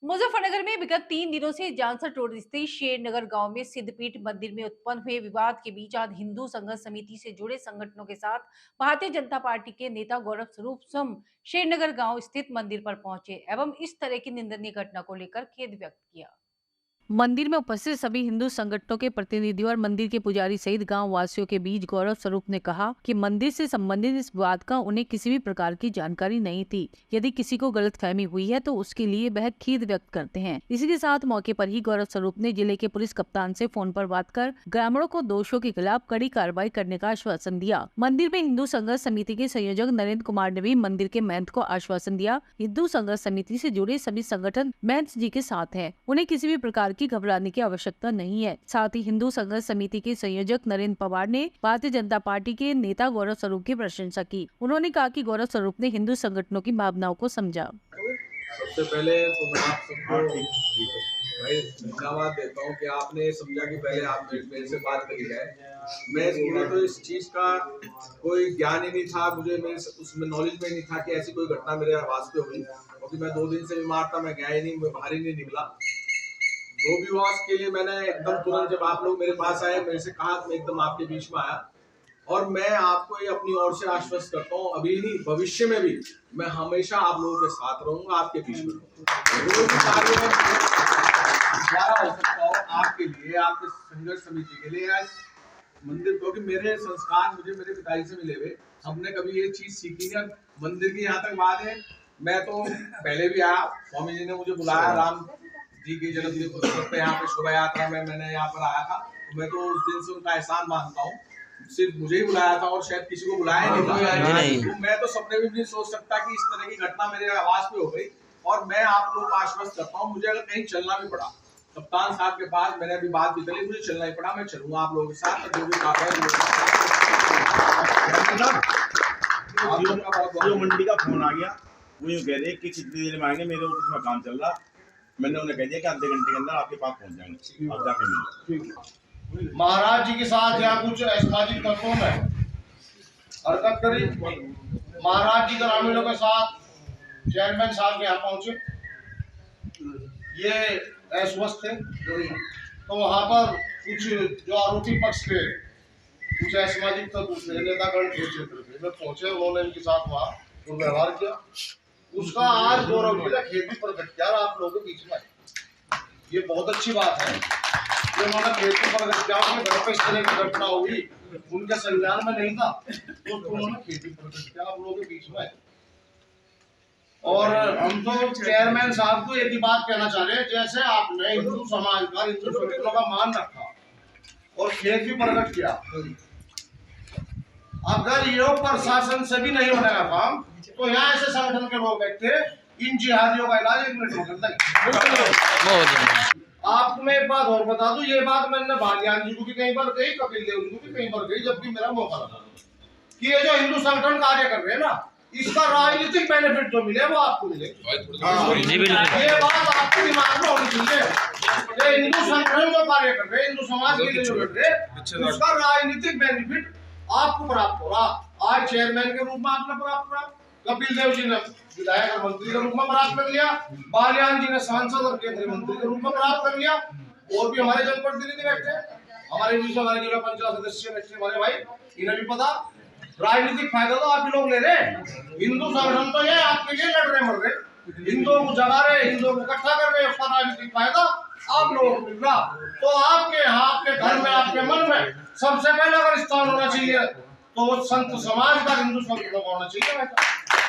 मुजफ्फरनगर में विगत 3 दिनों से जानसर रोड स्थित शेरनगर गांव में सिद्धपीठ मंदिर में उत्पन्न हुए विवाद के बीच आज हिंदू संघर्ष समिति से जुड़े संगठनों के साथ भारतीय जनता पार्टी के नेता गौरव स्वरूप स्वयं शेरनगर गांव स्थित मंदिर पर पहुंचे एवं इस तरह की निंदनीय घटना को लेकर खेद व्यक्त किया। मंदिर में उपस्थित सभी हिंदू संगठनों के प्रतिनिधियों और मंदिर के पुजारी सहित गांव वासियों के बीच गौरव स्वरूप ने कहा कि मंदिर से संबंधित इस विवाद का उन्हें किसी भी प्रकार की जानकारी नहीं थी। यदि किसी को गलतफहमी हुई है तो उसके लिए वह खेद व्यक्त करते हैं। इसी के साथ मौके पर ही गौरव स्वरूप ने जिले के पुलिस कप्तान से फोन पर बात कर ग्रामीणों को दोषियों के खिलाफ कड़ी कार्रवाई करने का आश्वासन दिया। मंदिर में हिंदू संघर्ष समिति के संयोजक नरेंद्र कुमार ने भी मंदिर के महंत को आश्वासन दिया। हिंदू संघर्ष समिति से जुड़े सभी संगठन महंत जी के साथ है, उन्हें किसी भी प्रकार की घबराने की आवश्यकता नहीं है। साथ ही हिंदू संघर्ष समिति के संयोजक नरेंद्र पवार ने भारतीय जनता पार्टी के नेता गौरव स्वरूप की प्रशंसा की। उन्होंने कहा कि गौरव स्वरूप ने हिंदू संगठनों की भावनाओं को समझा। सबसे पहले तो मैं आप सबको भाई धन्यवाद देता हूँ कि आपने समझा कि पहले आप मेरे से बात करी है। मुझे तो इस चीज का कोई ज्ञान ही नहीं था, मुझे मेरे उसमें नॉलेज में नहीं था कि ऐसी कोई घटना मेरे आवाज पे हुई, क्योंकि मैं 2 दिन से बीमार था, मैं गया ही नहीं, मैं बाहर ही नहीं निकला। जो भी हुआ उसके लिए मैंने एकदम तुरंत जब आप लोग मेरे पास आए, मेरे से कहा, मैं एकदम आपके बीच में आया और मैं आपको ये अपनी ओर से आश्वस्त करता हूँ, अभी नहीं भविष्य में भी मैं हमेशा आप लोगों के साथ रहूंगा, आपके बीच में जो भी कार्य हो सकता हो आपके लिए, आपके संघर्ष समिति के लिए, मंदिर, क्योंकि मेरे संस्कार मुझे मेरे पिताजी से मिले हुए, हमने कभी ये चीज सीखी नहीं। मंदिर की यहाँ तक बात है, मैं तो पहले भी आया, स्वामी जी ने मुझे बुलाया, राम जी की जन्मदिन पे यहाँ पे शोभा यात्रा में मैंने यहाँ पर आया था, तो मैं तो उस दिन से उनका एहसान मानता हूँ। सिर्फ मुझे ही बुलाया था और शायद किसी को बुलाया नहीं था। तो मैं तो सपने में भी नहीं सोच सकता कि इस तरह की घटना मेरे आवाज पे हो गई। और मैं आप लोगों को आश्वस्त करता हूँ, मुझे अगर कहीं चलना भी पड़ा कप्तान साहब के पास, मैंने अभी बात भी करी, मुझे चलना ही पड़ा, मैं चलूंगा आप लोगों के साथ, जो भी काम है। मंडी का फोन आ गया, वो यूँ कह रहे कि कितनी देर में आएंगे, मेरे ऑफिस में काम चल रहा, मैंने उन्हें कह दिया कि आधे घंटे के अंदर आपके पास पहुंच जाएंगे, आप जाके मिलो। महाराज जी के साथ यहाँ कुछ असामाजिक तत्वों ने हरकत करी, महाराज जी ग्रामीणों के साथ चेयरमैन साहब के यहाँ पहुंचे, ये अस्वस्थ थे, तो वहां पर कुछ जो आरोपी पक्ष के कुछ असामाजिक तत्व नेतागण के क्षेत्र में पहुंचे, उन्होंने इनके साथ वहाँ दुर्व्यवहार किया। उसका आज गौरव जी ने खेत भी प्रकट किया आप लोगों के बीच में, ये बहुत अच्छी बात है कि उन्होंने खेत भी प्रकट किया, उनके घर पे इस तरह की घटना हुई, उनके संज्ञान में नहीं था, तो उन्होंने खेत भी प्रकट किया आप लोगों के बीच में। और हम तो चेयरमैन साहब को एक ही बात कहना चाह रहे हैं, जैसे आपने हिंदू समाज का, हिंदू संगठनों का मान रखा और खेत भी प्रकट किया, अगर ये प्रशासन से भी नहीं होने का काम, तो यहाँ ऐसे संगठन के लोग बैठे, इन जिहादियों का इलाज 1 मिनट में करता है। आपको मैं एक बात और बता दूं, ये बात मैंने भाग्यान जी को भी कहीं पर कही, कपिल देव जी को भी कहीं पर कही, जब भी मेरा मौका लगा, कि ये जो हिंदू संगठन कार्य कर रहे हैं ना, इसका राजनीतिक बेनिफिट जो मिले वो आपको मिले। ये बात आपके दिमाग में होनी चाहिए, हिंदू संगठन जो कार्य कर रहे हैं, हिंदू समाज के लिए जो कर रहे हैं, उसका राजनीतिक बेनिफिट आपको प्राप्त हो रहा। आज चेयरमैन के रूप में आपने प्राप्त करा, कपिल देव जी ने विधायक और मंत्री के रूप में प्राप्त कर लिया, बालियान जी ने सांसद और केंद्रीय मंत्री के रूप में प्राप्त कर लिया, और भी हमारे जनप्रतिनिधि बैठे, हमारे बीच में हमारे जिला पंचायत सदस्य बैठे, हमारे भाई, इन्हें भी पता, राजनीतिक फायदा तो आप लोग ले रहे। हिंदू संगठन तो ये आपके लिए लड़ रहे, मर रहे, हिंदुओं को जगा रहे, हिंदुओं को इकट्ठा कर रहे, उसका राजनीतिक फायदा आप लोगों को मिल रहा। तो आपके यहाँ, आपके घर में, आपके मन में सबसे पहले अगर स्थान होना चाहिए तो वो संत समाज का, हिंदू संगठन होना चाहिए।